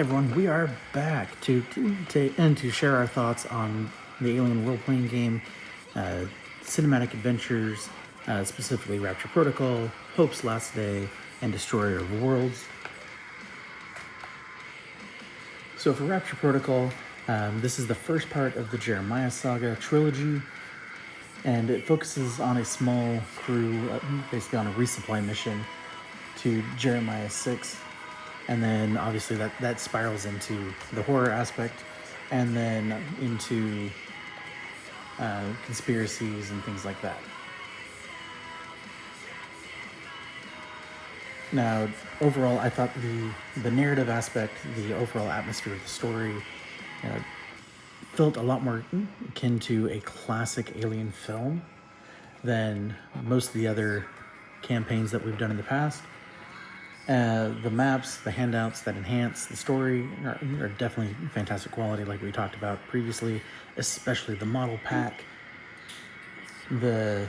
everyone, we are back to share our thoughts on the Alien role-playing game, cinematic adventures, specifically Rapture Protocol, Hope's Last Day, and Destroyer of Worlds. So for Rapture Protocol, this is the first part of the Jeremiah Saga trilogy, and it focuses on a small crew, basically on a resupply mission to Jeremiah 6. And then obviously that spirals into the horror aspect, and then into conspiracies and things like that. Now, overall, I thought the narrative aspect, the overall atmosphere of the story, felt a lot more akin to a classic Alien film than most of the other campaigns that we've done in the past. The maps, the handouts that enhance the story are definitely fantastic quality, like we talked about previously, especially the model pack. The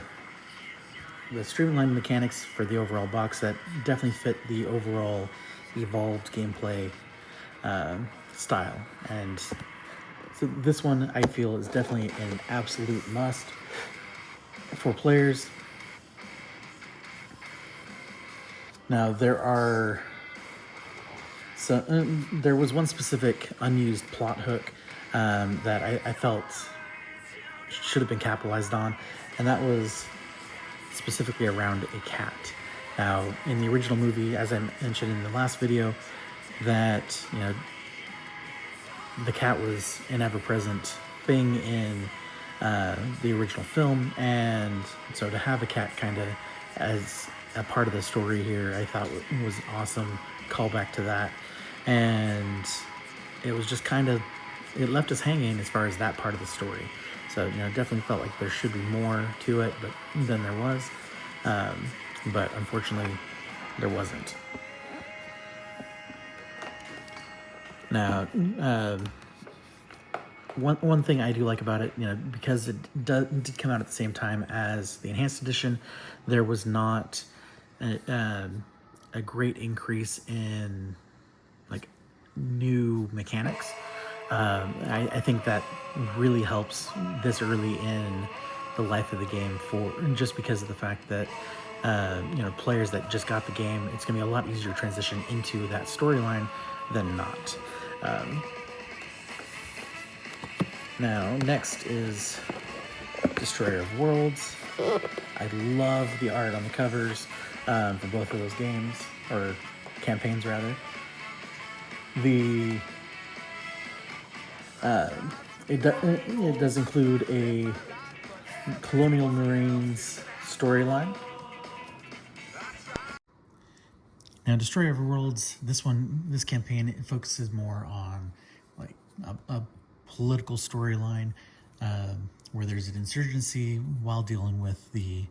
streamlined mechanics for the overall box set definitely fit the overall evolved gameplay style. And so this one, I feel, is definitely an absolute must for players. Now, there was one specific unused plot hook that I felt should have been capitalized on, and that was specifically around a cat. Now, in the original movie, as I mentioned in the last video, that the cat was an ever-present thing in the original film, and so to have a cat kind of as a part of the story here, I thought was awesome callback to that. And it was just it left us hanging as far as that part of the story. So, definitely felt like there should be more to it, but than there was. But unfortunately, there wasn't. Now, one thing I do like about it, because it did come out at the same time as the Enhanced Edition, there was not a great increase in new mechanics. I think that really helps this early in the life of the game, just because of the fact that players that just got the game, it's going to be a lot easier to transition into that storyline than not. Now, next is Destroyer of Worlds. I love the art on the covers for both of those games, or campaigns rather. It does include a Colonial Marines storyline. Now, Destroyer of Worlds, this campaign, it focuses more on a political storyline where there's an insurgency while dealing with the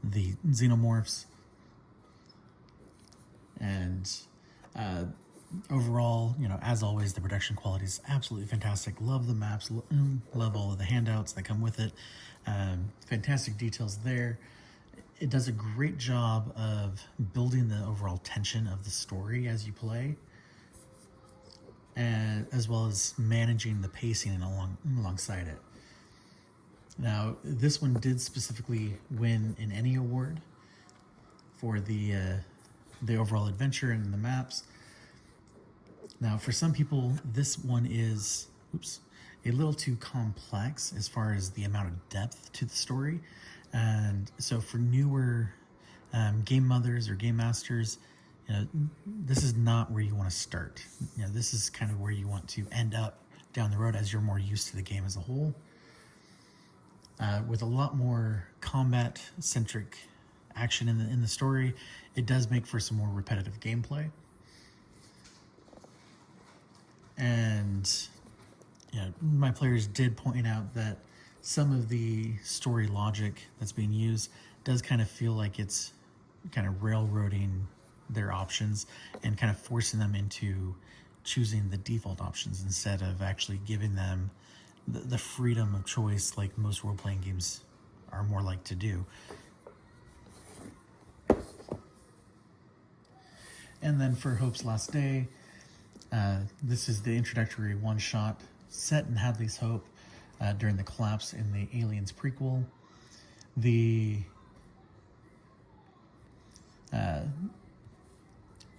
xenomorphs. And overall, as always, the production quality is absolutely fantastic. Love the maps, love all of the handouts that come with it. Fantastic details there. It does a great job of building the overall tension of the story as you play, and as well as managing the pacing alongside it. Now, this one did specifically win an Emmy Award for the overall adventure and the maps. Now, for some people, this one is a little too complex as far as the amount of depth to the story. And so for newer game mothers or game masters, this is not where you want to start. This is kind of where you want to end up down the road as you're more used to the game as a whole. With a lot more combat-centric action in the story, it does make for some more repetitive gameplay. And my players did point out that some of the story logic that's being used does kind of feel like it's kind of railroading their options and kind of forcing them into choosing the default options instead of actually giving them the freedom of choice like most role-playing games are more like to do. And then for Hope's Last Day, This is the introductory one-shot set in Hadley's Hope during the collapse in the Aliens prequel.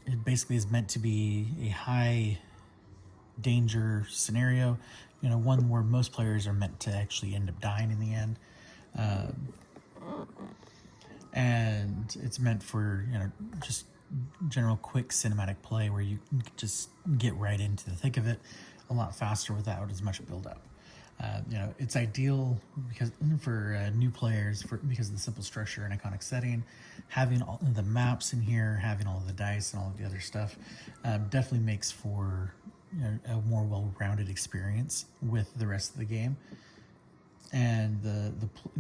It basically is meant to be a high danger scenario, one where most players are meant to actually end up dying in the end. And it's meant for, just general quick cinematic play where you just get right into the thick of it a lot faster without as much build up. It's ideal for new players because of the simple structure and iconic setting. Having all the maps in here, having all of the dice and all of the other stuff, definitely makes for a more well-rounded experience with the rest of the game. And the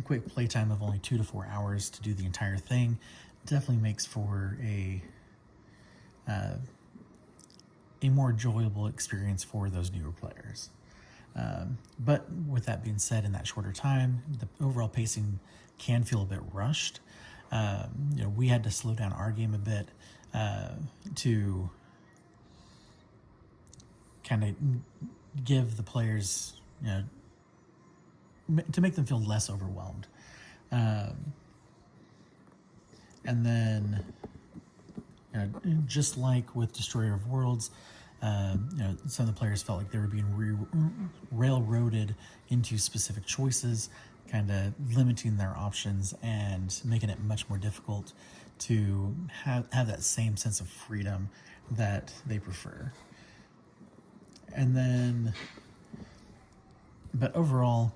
quick playtime of only 2 to 4 hours to do the entire thing definitely makes for a more enjoyable experience for those newer players. But with that being said, in that shorter time, the overall pacing can feel a bit rushed. We had to slow down our game a bit to kind of give the players, to make them feel less overwhelmed. And then, just like with Destroyer of Worlds, some of the players felt like they were being railroaded into specific choices, kind of limiting their options and making it much more difficult to have that same sense of freedom that they prefer. And then, but overall,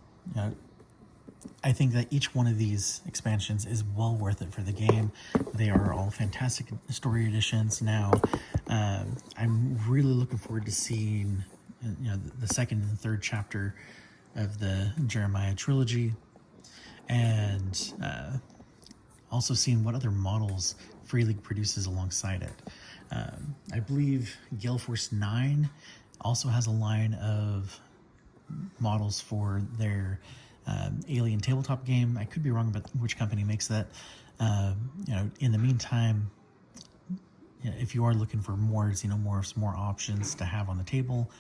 I think that each one of these expansions is well worth it for the game. They are all fantastic story editions now. I'm really looking forward to seeing, the second and third chapter of the Jeremiah trilogy, and also seeing what other models Free League produces alongside it. I believe Gale Force 9 also has a line of models for their Alien tabletop game. I could be wrong about which company makes that. In the meantime, if you are looking for more xenomorphs, more options to have on the table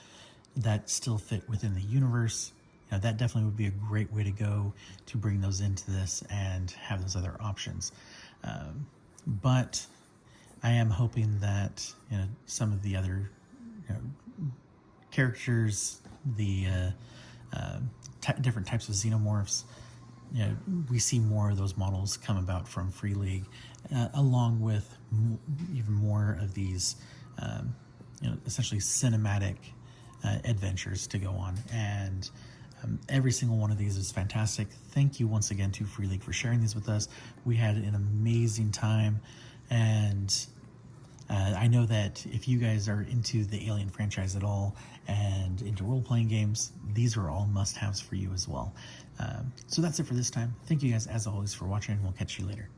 that still fit within the universe, that definitely would be a great way to go to bring those into this and have those other options. But I am hoping that some of the other characters, the different types of xenomorphs, we see more of those models come about from Free League, along with even more of these, essentially cinematic adventures to go on. And every single one of these is fantastic. Thank you once again to Free League for sharing these with us. We had an amazing time, and I know that if you guys are into the Alien franchise at all and into role-playing games, these are all must-haves for you as well. So that's it for this time. Thank you guys, as always, for watching, and we'll catch you later.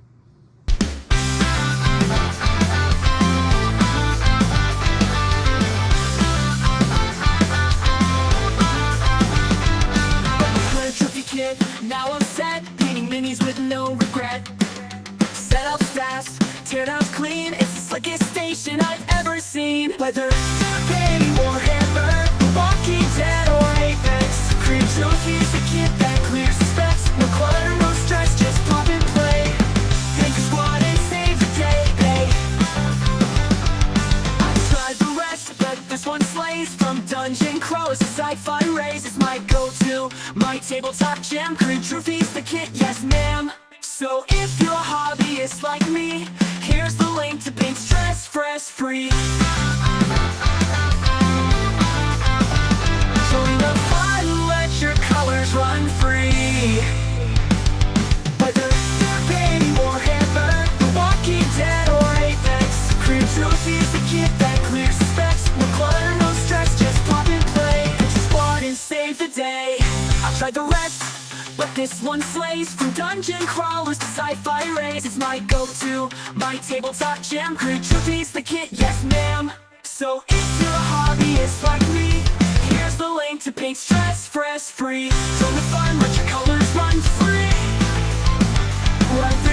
Now I'm set, painting minis with no regret. Set up fast, tear down clean. It's the slickest station I've ever seen. Whether Bay or Hammer, Walking Dead or Apex, cream trophies to get that clear suspects. No clutter, no stress, just pop and play. Take a squad and save the day, babe. I've tried the rest, but this one slays. From dungeon crawlers to sci-fi rays, it's my go-to. My tabletop gem, crew trophies, the kit, yes ma'am. So if you're a hobbyist like me, here's the link to being stress-free. Join the fun, let your colors run free. Whether you're Bay or Hammer, The Walking Dead or Apex, crew trophies, the kit that clear suspects. No clutter, no stress, just pop and play. Just squad and save the day. I've tried the rest, but this one slays. From dungeon crawlers to sci-fi rays, it's my go-to. My tabletop gem, crew trophies, the kit, yes ma'am. So if you're a hobbyist like me, here's the link to paint stress-free. Join the fun, let your colors run free. Whether